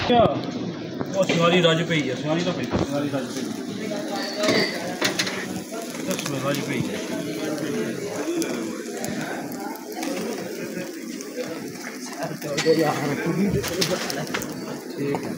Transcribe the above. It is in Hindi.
क्या वो शिवाली राज पे ही है, शिवाली तो पे शिवाली राज पे 10 में राज पे ही है। ठीक है।